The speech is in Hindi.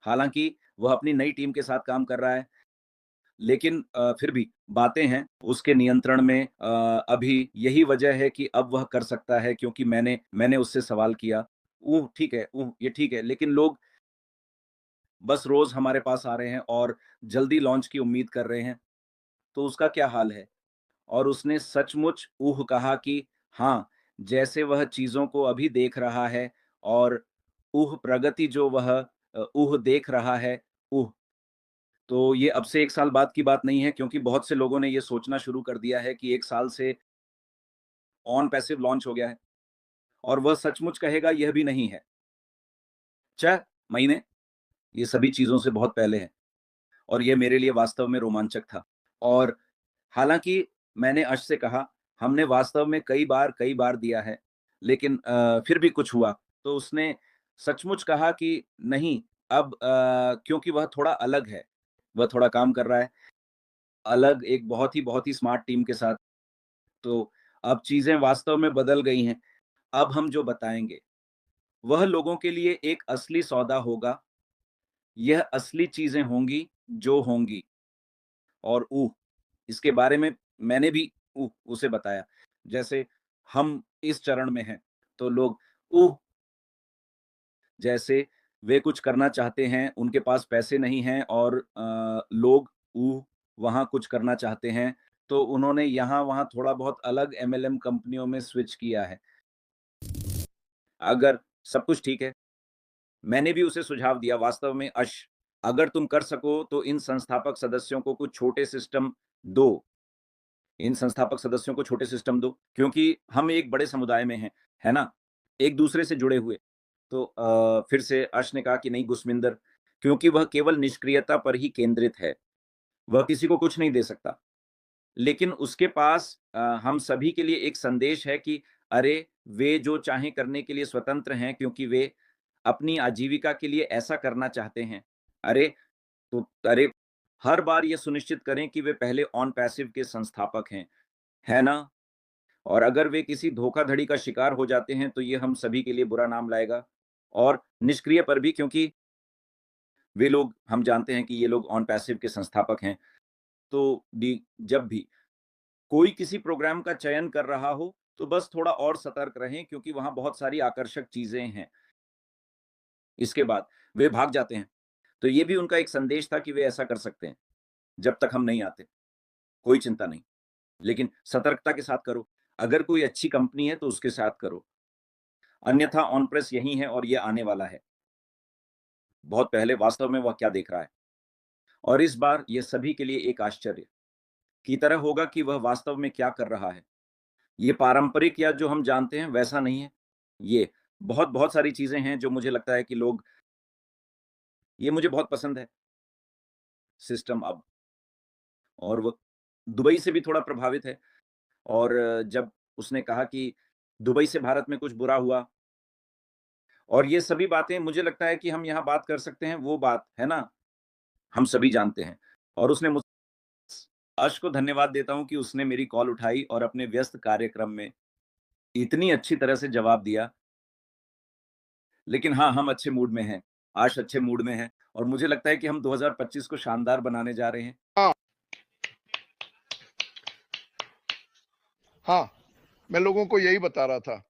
हालाँकि वह अपनी नई टीम के साथ काम कर रहा है, लेकिन फिर भी बातें हैं उसके नियंत्रण में। अभी यही वजह है कि अब वह कर सकता है क्योंकि मैंने उससे सवाल किया। ठीक है, ये ठीक है, लेकिन लोग बस रोज़ हमारे पास आ रहे हैं और जल्दी लॉन्च की उम्मीद कर रहे हैं, तो उसका क्या हाल है? और उसने सचमुच कहा कि हाँ, जैसे वह चीज़ों को अभी देख रहा है और प्रगति जो वह देख रहा है, तो ये अब से 1 साल बाद की बात नहीं है क्योंकि बहुत से लोगों ने ये सोचना शुरू कर दिया है कि 1 साल से ऑन पैसिव लॉन्च हो गया है और वह सचमुच कहेगा यह भी नहीं है। 6 महीने, ये सभी चीज़ों से बहुत पहले है और ये मेरे लिए वास्तव में रोमांचक था। और हालाँकि मैंने अश से कहा, हमने वास्तव में कई बार दिया है, लेकिन फिर भी कुछ हुआ। तो उसने सचमुच कहा कि नहीं, अब क्योंकि वह थोड़ा अलग है, वह थोड़ा काम कर रहा है, अलग एक बहुत ही स्मार्ट टीम के साथ। तो अब चीज़ें वास्तव में बदल गई हैं। अब हम जो बताएँगे, वह लोगों के लिए एक असली सौदा होगा, यह असली चीज़ें होंगी, जो होंगी। और इसके बारे में मैंने भी उसे बताया। जैसे हम इस चरण में हैं, तो लोग ऊह! जैसे वे कुछ करना चाहते हैं, उनके पास पैसे नहीं हैं और लोग वहाँ कुछ करना चाहते हैं, तो उन्होंने यहाँ-वहाँ थोड़ा बहुत अलग एमएलएम कंपनियों में स्विच किया है। अगर सब कुछ ठीक है, मैंने भी उसे सुझाव दिया वास्तव में अगर तुम कर सको तो इन संस्थापक सदस्यों को कुछ छोटे सिस्टम दो। इन संस्थापक सदस्यों को छोटे सिस्टम दो, क्योंकि हम एक बड़े समुदाय में हैं, है ना? एक-दूसरे से जुड़े हुए। तो फिर से अर्श ने कहा कि नहीं गुरविंदर, क्योंकि वह केवल निष्क्रियता पर ही केंद्रित है। वह किसी को कुछ नहीं दे सकता। लेकिन उसके पास हम सभी के लिए एक संदेश है कि अरे, वे जो चाहें करने के लिए स्वतंत्र हैं क्योंकि वे अपनी आजीविका के लिए ऐसा करना चाहते हैं। अरे, अरे, हर बार ये सुनिश्चित करें कि वे पहले ऑन पैसिव के संस्थापक हैं, है ना? और अगर वे किसी धोखाधड़ी का शिकार हो जाते हैं, तो ये हम सभी के लिए बुरा नाम लाएगा और निष्क्रिय पर भी, क्योंकि वे लोग हम जानते हैं कि ये लोग ऑन पैसिव के संस्थापक हैं। तो जब भी कोई किसी प्रोग्राम का चयन कर रहा हो, तो बस थोड़ा और सतर्क रहें क्योंकि वहाँ बहुत सारी आकर्षक चीज़ें हैं। इसके बाद वे भाग जाते हैं। तो ये भी उनका एक संदेश था कि वे ऐसा कर सकते हैं, जब तक हम नहीं आते, कोई चिंता नहीं। लेकिन सतर्कता के साथ करो। अगर कोई अच्छी कंपनी है, तो उसके साथ करो। अन्यथा ऑन प्रेस यही है और ये आने वाला है। बहुत पहले वास्तव में वह क्या देख रहा है। और इस बार ये सभी के लिए एक आश्चर्य की तरह होगा कि वह वास्तव में क्या कर रहा है। ये पारंपरिक या जो हम जानते हैं वैसा नहीं है। ये बहुत सारी चीज़ें हैं जो मुझे लगता है कि लोग ये मुझे बहुत पसंद है सिस्टम अब। और वो दुबई से भी थोड़ा प्रभावित है। और जब उसने कहा कि दुबई से भारत में कुछ बुरा हुआ और ये सभी बातें मुझे लगता है कि हम यहाँ बात कर सकते हैं, वो बात, है ना? हम सभी जानते हैं। और उसने मुझ अर्श को धन्यवाद देता हूँ कि उसने मेरी कॉल उठाई और अपने व्यस्त कार्यक्रम में इतनी अच्छी तरह से जवाब दिया। लेकिन हाँ, हम अच्छे मूड में हैं। अर्श अच्छे मूड में है और मुझे लगता है कि हम 2025 को शानदार बनाने जा रहे हैं। हाँ, हाँ, मैं लोगों को यही बता रहा था।